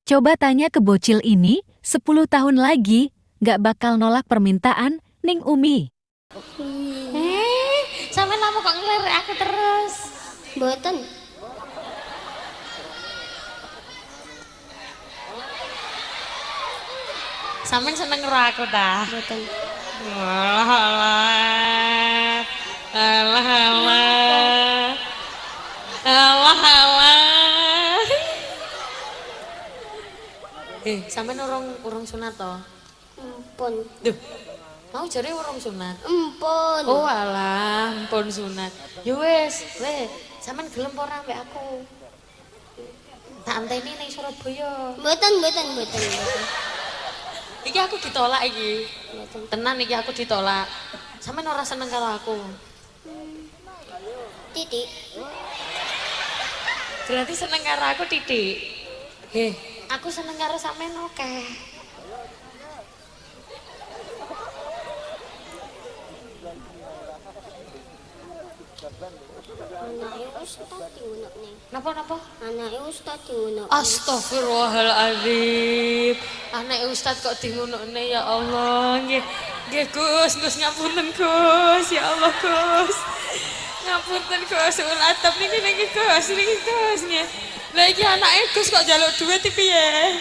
Coba tanya ke bocil ini, 10 tahun lagi, gak bakal nolak permintaan Ning Umi. Sampe lama kok ngelirik aku terus. Mboten. Sampeyan seneng karo aku ta? Mboten. Alah alah. Alah alah. Alah alah. Sampeyan urung sunat to? Empun. Duh. Mau jare urung sunat. Empun. Oh alah, ampun sunat. Ya wis, sampean gelem apa ora mbek aku? Tak anteni ning Surabaya. Mboten. Iki aku ditolak iki. Tenan iki aku ditolak. Sampeyan ora seneng karo aku. Titik. Berarti seneng karo aku titik. Aku seneng karo sampeyan akeh. Anake Ustaz diunekne. Napa? Anake Ustaz diunekne. Astagfirullahaladzim. Anak Ustad kok dingunukne ya Allah. Nggih Gus ngapunten Gus. Ya Allah Gus. Ngapunten Gus, ul adab niki Gus nggih. Lah iki anake Gus kok njaluk duit iki piye?